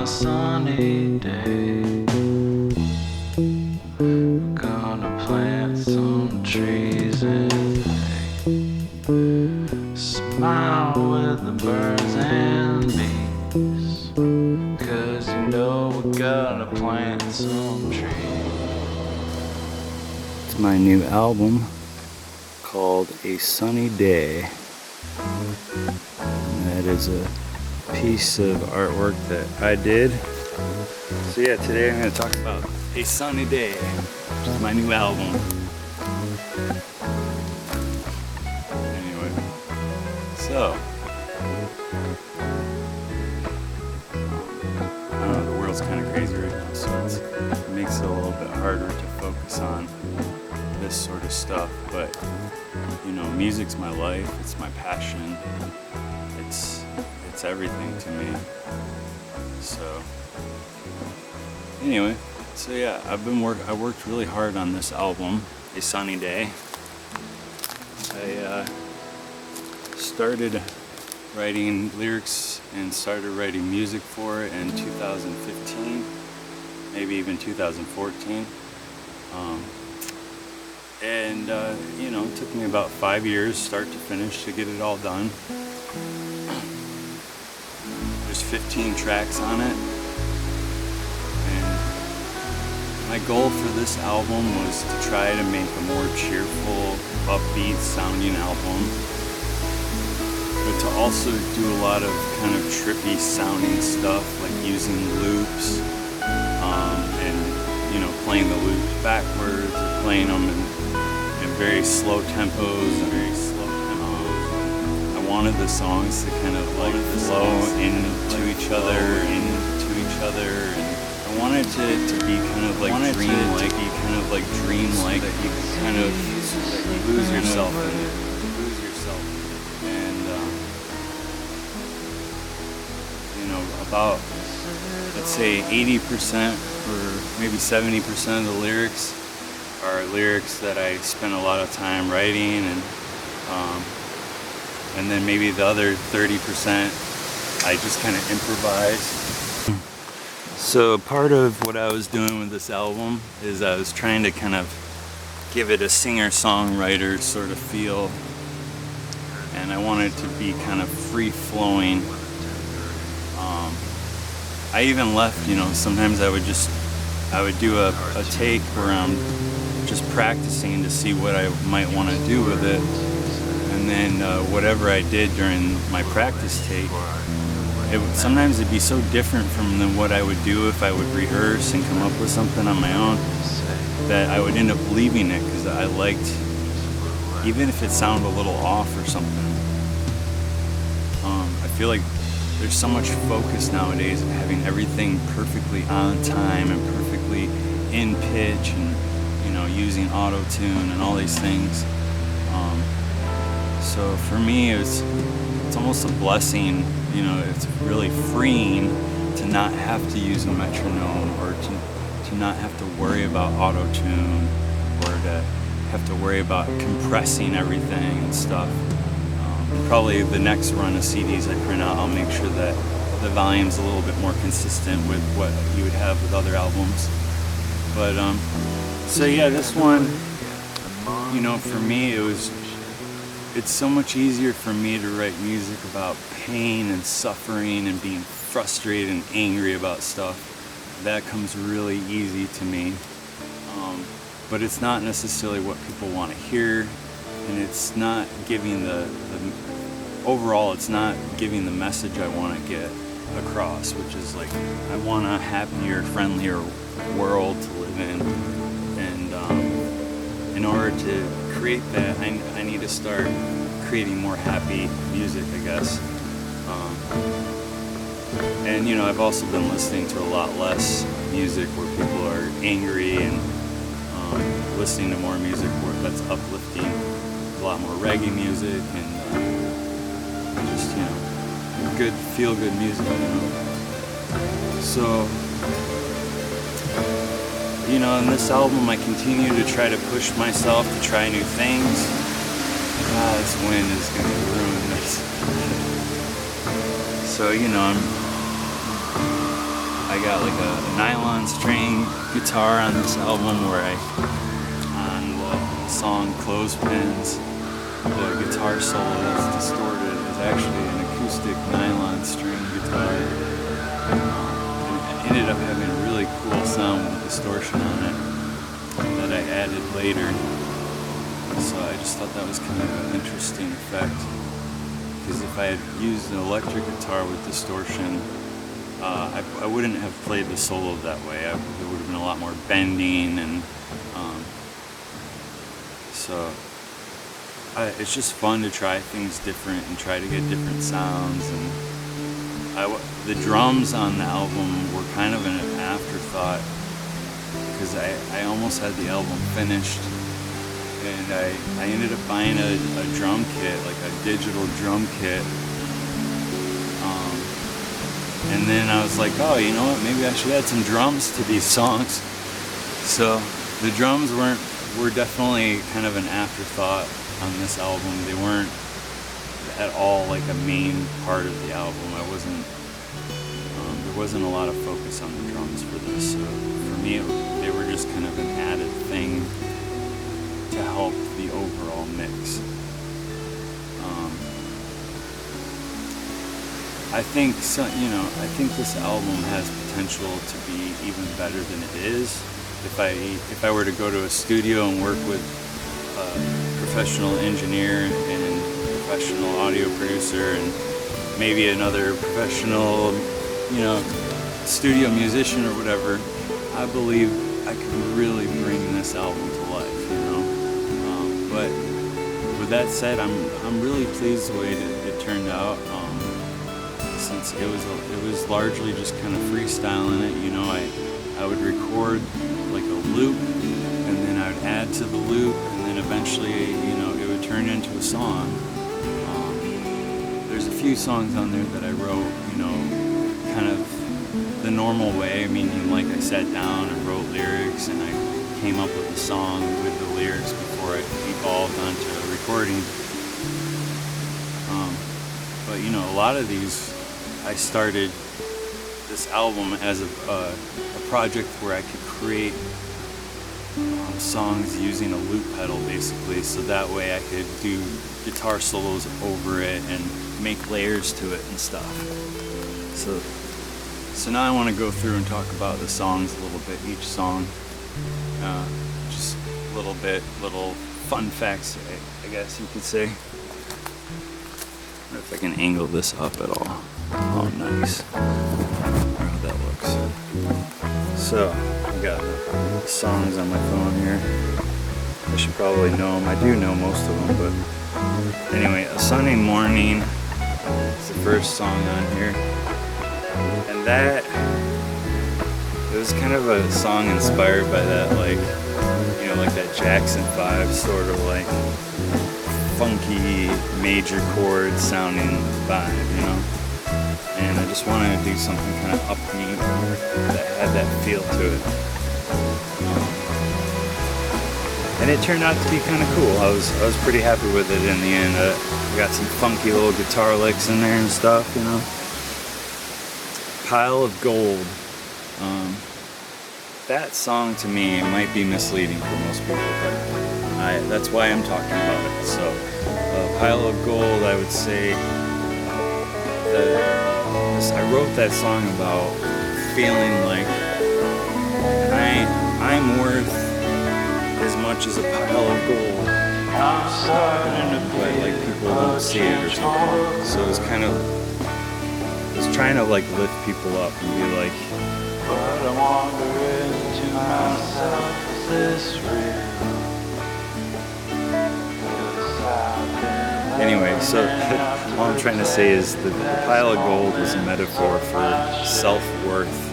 sunny day. We're gonna plant some trees and play. Smile with the birds and bees, 'cause you know we're gonna plant some trees. It's my new album called A Sunny Day. And that is a piece of artwork that I did. So yeah, today I'm going to talk about A Sunny Day, which is my new album. Anyway, so I don't know, the world's kind of crazy right now, so it makes it a little bit harder to focus on this sort of stuff, but you know, music's my life, it's my passion, it's everything to me. So anyway, so yeah, I worked really hard on this album, A Sunny Day. I started writing lyrics and started writing music for it in 2015, maybe even 2014. And you know, it took me about 5 years, start to finish, to get it all done. There's 15 tracks on it. And my goal for this album was to try to make a more cheerful, upbeat sounding album, but to also do a lot of kind of trippy sounding stuff, like using loops, and you know, playing the loops backwards, or playing them in very slow tempos. I wanted the songs to kind of like flow into each other, and I wanted it to be kind of like dreamlike, that you can kind of lose yourself in it. And you know, about, let's say 80% or maybe 70% of the lyrics are lyrics that I spent a lot of time writing, and then maybe the other 30% I just kind of improvised. So part of what I was doing with this album is I was trying to kind of give it a singer-songwriter sort of feel, and I wanted it to be kind of free-flowing. I even left, you know, sometimes I would do a take where I'm just practicing to see what I might want to do with it, and then whatever I did during my practice take, sometimes it'd be so different from than what I would do if I would rehearse and come up with something on my own, that I would end up leaving it because I liked, even if it sounded a little off or something. I feel like there's so much focus nowadays of having everything perfectly on time and perfectly in pitch, and you know, using auto-tune and all these things. So for me, it's almost a blessing, you know, it's really freeing to not have to use a metronome, or to not have to worry about auto-tune, or to have to worry about compressing everything and stuff. Probably the next run of CDs I print out, I'll make sure that the volume's a little bit more consistent with what you would have with other albums. But so yeah, this one, you know, for me it's so much easier for me to write music about pain and suffering and being frustrated and angry about stuff. That comes really easy to me. But it's not necessarily what people want to hear, and it's not giving overall, it's not giving the message I want to get across, which is like, I want a happier, friendlier world to live in, and in order to create that, I need to start creating more happy music, I guess. And you know, I've also been listening to a lot less music where people are angry, and listening to more music that's uplifting, a lot more reggae music, and just, you know, good, feel-good music, you know. So, you know, in this album I continue to try to push myself to try new things. This wind is going to ruin this. So, you know, I got like a nylon string guitar on this album where on the song Clothespins, the guitar solo that's distorted is actually an acoustic nylon string guitar. It ended up having a really cool sound with distortion on it that I added later. So I just thought that was kind of an interesting effect. Because if I had used an electric guitar with distortion, I wouldn't have played the solo that way. There would have been a lot more bending, and so it's just fun to try things different and try to get different sounds. And the drums on the album were kind of an afterthought because I almost had the album finished. And I ended up buying a drum kit, like a digital drum kit. And then I was like, oh, you know what, maybe I should add some drums to these songs. So the drums were definitely kind of an afterthought on this album. They weren't at all like a main part of the album. There wasn't a lot of focus on the drums for this. So for me, they were just kind of an added thing to help the overall mix. I think this album has potential to be even better than it is. If I were to go to a studio and work with a professional engineer and professional audio producer and maybe another professional, studio musician or whatever, I believe I could really bring this album to life. But with that said, I'm really pleased the way it turned out. Since it was largely just kind of freestyling it, I would record like a loop, and then I would add to the loop, and then eventually, it would turn into a song. There's a few songs on there that I wrote, kind of the normal way. I mean, like I sat down and wrote lyrics, and I came up with a song with the lyrics before it evolved onto a recording. But a lot of these, I started this album as a project where I could create songs using a loop pedal, basically, so that way I could do guitar solos over it and make layers to it and stuff. So now I want to go through and talk about the songs a little bit, each song. Just little fun facts, I guess you could say. If I can angle this up at all. Oh, nice. How that looks. So, I got the songs on my phone here. I should probably know them. I do know most of them, but anyway, A Sunny Morning is the first song on here. And it was kind of a song inspired by that, like that Jackson 5 sort of like funky major chord sounding vibe, and I just wanted to do something kind of upbeat that had that feel to it. And it turned out to be kind of cool. I was pretty happy with it in the end. I got some funky little guitar licks in there and stuff, Pile of Gold. That song to me might be misleading for most people, but that's why I'm talking about it. So, Pile of Gold, I would say I wrote that song about feeling like I'm worth as much as a pile of gold, but like people don't see it or something. So it was trying to like lift people up and be like, but I'm wondering to myself, is this real? Anyway, so all I'm trying to say is that the pile of gold was a metaphor for self-worth.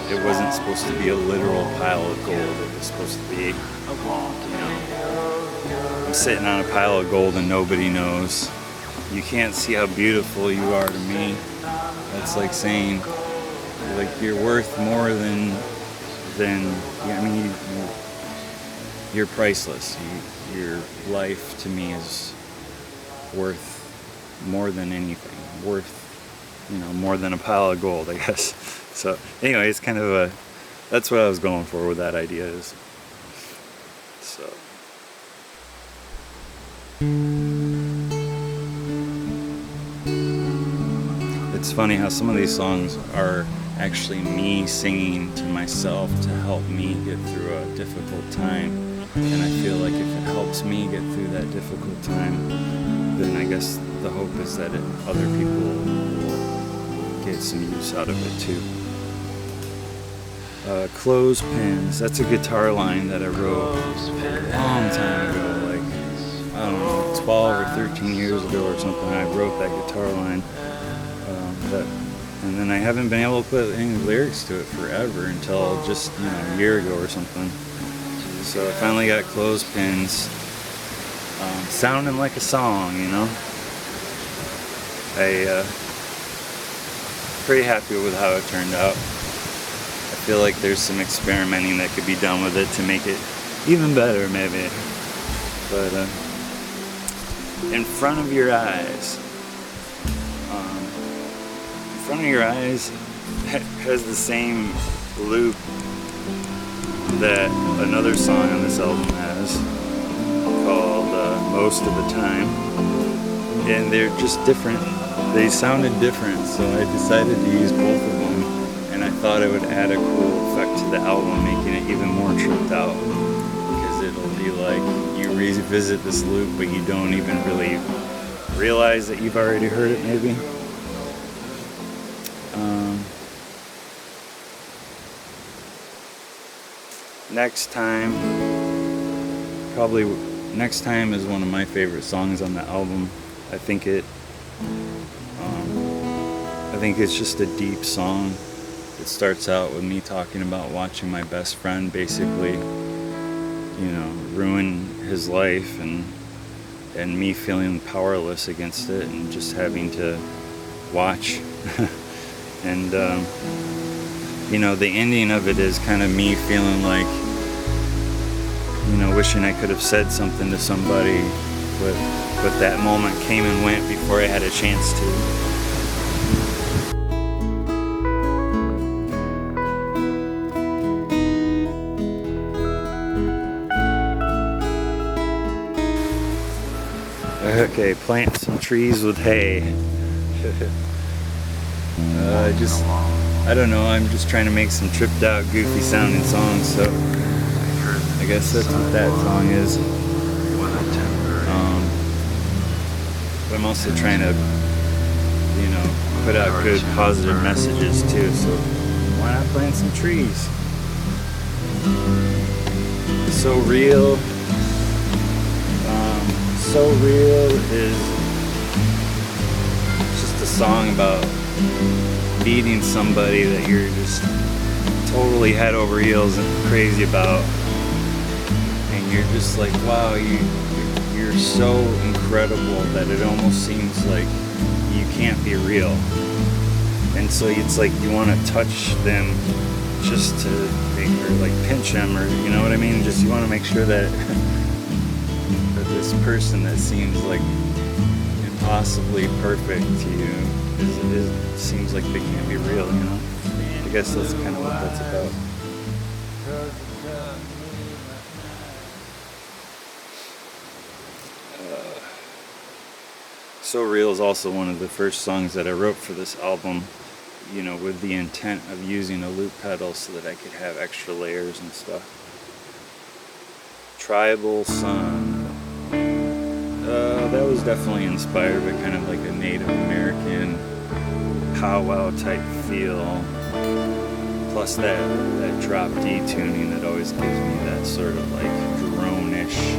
It wasn't supposed to be a literal pile of gold. It was supposed to be, I'm sitting on a pile of gold and nobody knows. You can't see how beautiful you are to me. That's like saying, like, you're worth more than you're priceless. Your life to me is worth more than anything. Worth more than a pile of gold, I guess. So anyway, it's kind of that's what I was going for with that idea is. So. It's funny how some of these songs are actually me singing to myself to help me get through a difficult time. And I feel like if it helps me get through that difficult time, then I guess the hope is that other people will get some use out of it too. Clothespins, that's a guitar line that I wrote a long time ago, like, I don't know, 12 or 13 years ago or something. I wrote that guitar line. And then I haven't been able to put any lyrics to it forever until just a year ago or something. So I finally got Clothespins sounding like a song, I pretty happy with how it turned out. I feel like there's some experimenting that could be done with it to make it even better maybe. But In Front of Your Eyes. In Front of Your Eyes has the same loop that another song on this album has called Most of the Time, and they're just different. They sounded different, so I decided to use both of them, and I thought it would add a cool effect to the album, making it even more tripped out, because it'll be like you revisit this loop but you don't even really realize that you've already heard it maybe. Next Time is one of my favorite songs on the album. I think it's just a deep song. It starts out with me talking about watching my best friend basically, ruin his life, and me feeling powerless against it and just having to watch. And the ending of it is kind of me feeling like, wishing I could have said something to somebody, but that moment came and went before I had a chance to. Okay, plant some trees with hay. I don't know, I'm just trying to make some tripped out, goofy sounding songs, so I guess that's what that song is. But I'm also trying to, put out good, positive messages too, so why not plant some trees? So Real. So Real is just a song about meeting somebody that you're just totally head over heels and crazy about, and you're just like, wow, you're so incredible that it almost seems like you can't be real. And so it's like you want to touch them just to or like pinch them, or you know what I mean, just you want to make sure that that this person that seems like impossibly perfect to you seems like they can't be real, I guess that's kind of what that's about. So Real is also one of the first songs that I wrote for this album, with the intent of using a loop pedal so that I could have extra layers and stuff. Tribal Sun. That was definitely inspired by kind of like a Native American powwow type feel, plus that drop D tuning that always gives me that sort of like drone-ish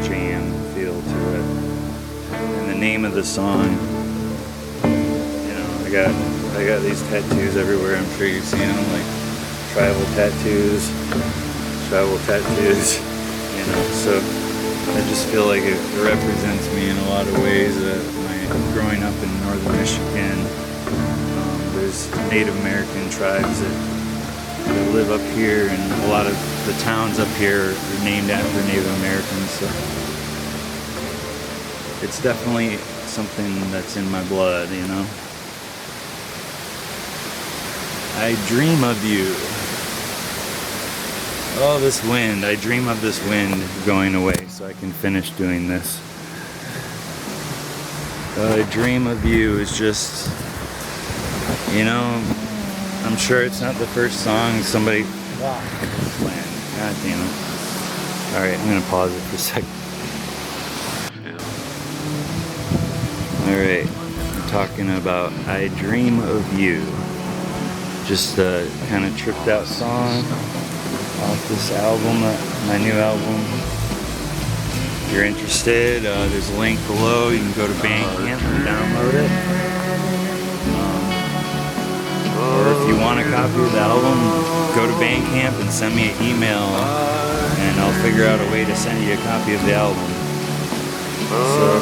jam feel to it. And the name of the song, I got these tattoos everywhere. I'm sure you've seen them, like tribal tattoos, so I just feel like it represents me in a lot of ways. Growing up in northern Michigan, there's Native American tribes that live up here, and a lot of the towns up here are named after Native Americans. So it's definitely something that's in my blood, I dream of you. Oh, this wind. I dream of this wind going away so I can finish doing this. I dream of you is just, you know, I'm sure it's not the first song somebody planned. God damn it. Alright, I'm gonna pause it for a second. Alright, we're talking about I Dream of You. Just a kind of tripped out song off this album, my new album. If you're interested, there's a link below. You can go to Bandcamp and download it. Or if you want a copy of the album, go to Bandcamp and send me an email, and I'll figure out a way to send you a copy of the album. So,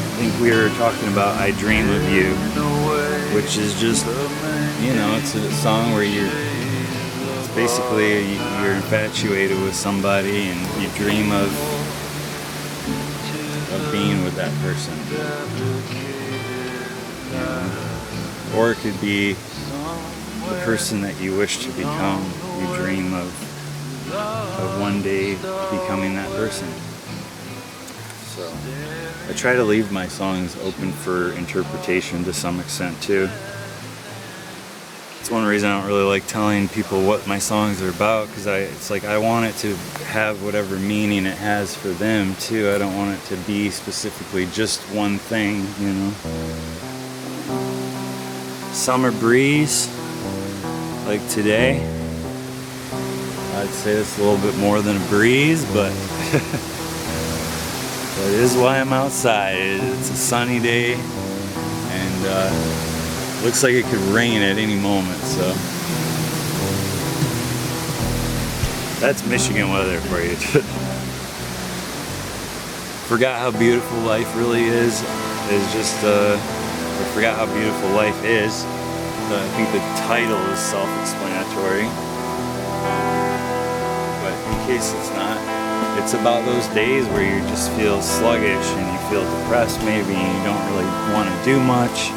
I think we were talking about I Dream of You, which is just, you know, it's a song where it's basically you're infatuated with somebody and you dream of being with that person. Or it could be the person that you wish to become. You dream of one day becoming that person. So I try to leave my songs open for interpretation to some extent too. It's one reason I don't really like telling people what my songs are about, because it's like I want it to have whatever meaning it has for them too. I don't want it to be specifically just one thing, you know. Summer breeze, like today. I'd say it's a little bit more than a breeze, but that is why I'm outside. It's a sunny day, and looks like it could rain at any moment, so that's Michigan weather for you. Forgot how beautiful life really is. It's just, I forgot how beautiful life is. I think the title is self-explanatory. But in case it's not, it's about those days where you just feel sluggish and you feel depressed maybe, and you don't really want to do much.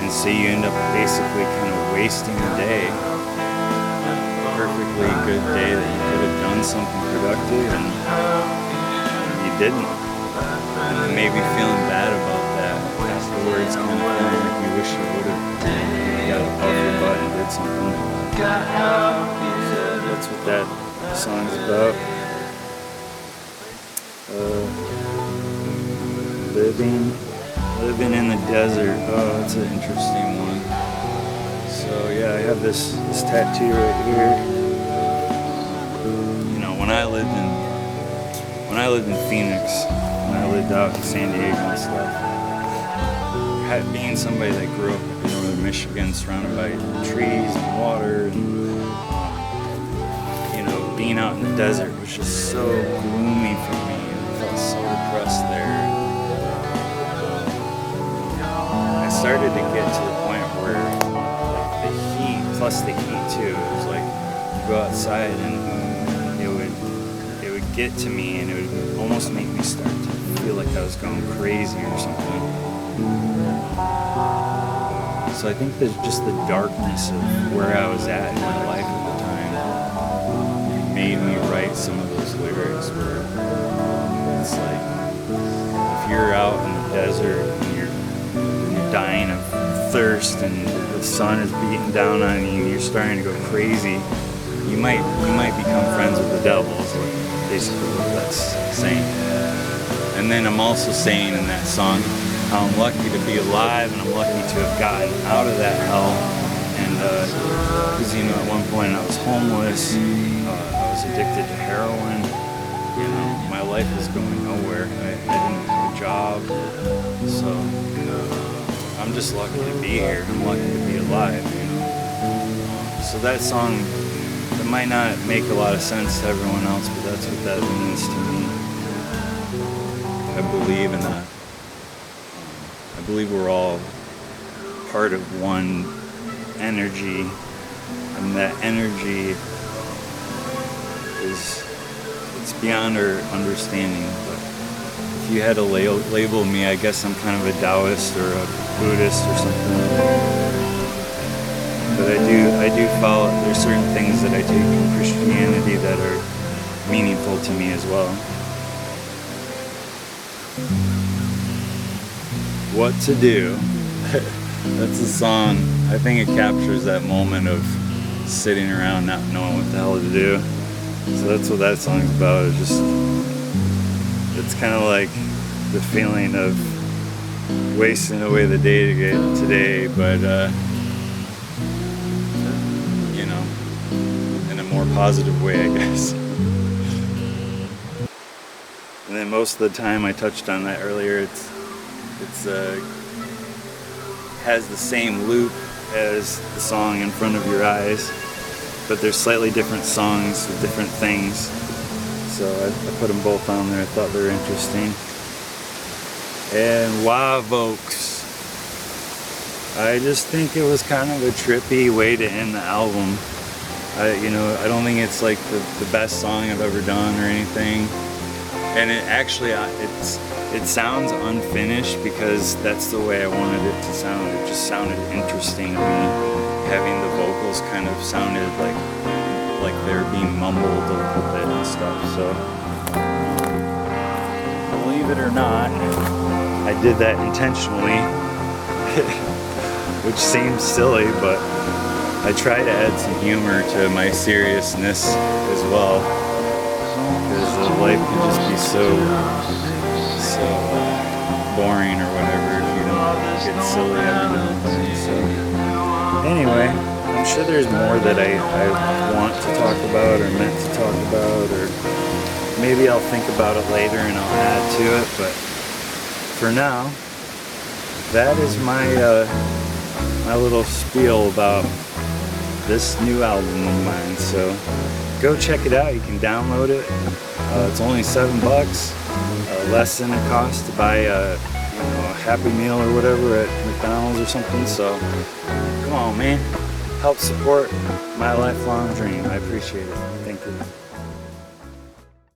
And so you end up basically kind of wasting a day. A perfectly good day that you could have done something productive and you didn't. And maybe feeling bad about that afterwards, kind of feeling like you wish you would have got up off your butt and did something. So that's what that song's about. Living in the desert. Oh, that's an interesting one. So yeah, I have this tattoo right here. You know, when I lived in Phoenix, when I lived out in San Diego and stuff, being somebody that grew up in northern Michigan, surrounded by trees and water, and you know, being out in the desert was just so gloomy for me. I felt so depressed there. I started to get to the point where, like, the heat plus the heat too, it was like you go outside and it would get to me, and it would almost make me start to feel like I was going crazy or something. So I think there's just the darkness of where I was at in my life at the time made me write some of those lyrics where it's like, if you're out in the desert and you're dying of thirst and the sun is beating down on you and you're starting to go crazy, you might become friends with the devil, is basically what that's saying. And then I'm also saying in that song how I'm lucky to be alive, and I'm lucky to have gotten out of that hell. And because you know, at one point I was homeless, I was addicted to heroin. You know, my life was going nowhere. I didn't have a job, so I'm just lucky to be here. I'm lucky to be alive. You know, so that song, it might not make a lot of sense to everyone else, but that's what that means to me. I believe in that. I believe we're all part of one energy, and that energy it's beyond our understanding. But if you had to label me, I guess I'm kind of a Taoist or a Buddhist or something. but I do follow, there's certain things that I take from Christianity that are meaningful to me as well. What to Do. That's a song, I think it captures that moment of sitting around not knowing what the hell to do. So that's what that song's about. It's kind of like the feeling of wasting away the day to get today, but you know, in a more positive way, I guess. And then most of the time, I touched on that earlier, it's has the same loop as the song In Front of Your Eyes, but they're slightly different songs with different things. So I put them both on there. I thought they were interesting. And Wah Vokes. I just think it was kind of a trippy way to end the album. I don't think it's like the best song I've ever done or anything. And it actually, it sounds unfinished because that's the way I wanted it to sound. It just sounded interesting to me. Having the vocals kind of sounded like they're being mumbled a little bit and stuff. So, believe it or not, I did that intentionally, which seems silly, but I try to add some humor to my seriousness as well, because life can just be so boring or whatever if you don't get silly every now and then. So anyway, I'm sure there's more that I want to talk about or meant to talk about, or maybe I'll think about it later and I'll add to it, but for now, that is my my little spiel about this new album of mine. So go check it out. You can download it. It's only $7, less than it costs to buy a Happy Meal or whatever at McDonald's or something. So come on, man, help support my lifelong dream. I appreciate it. Thank you.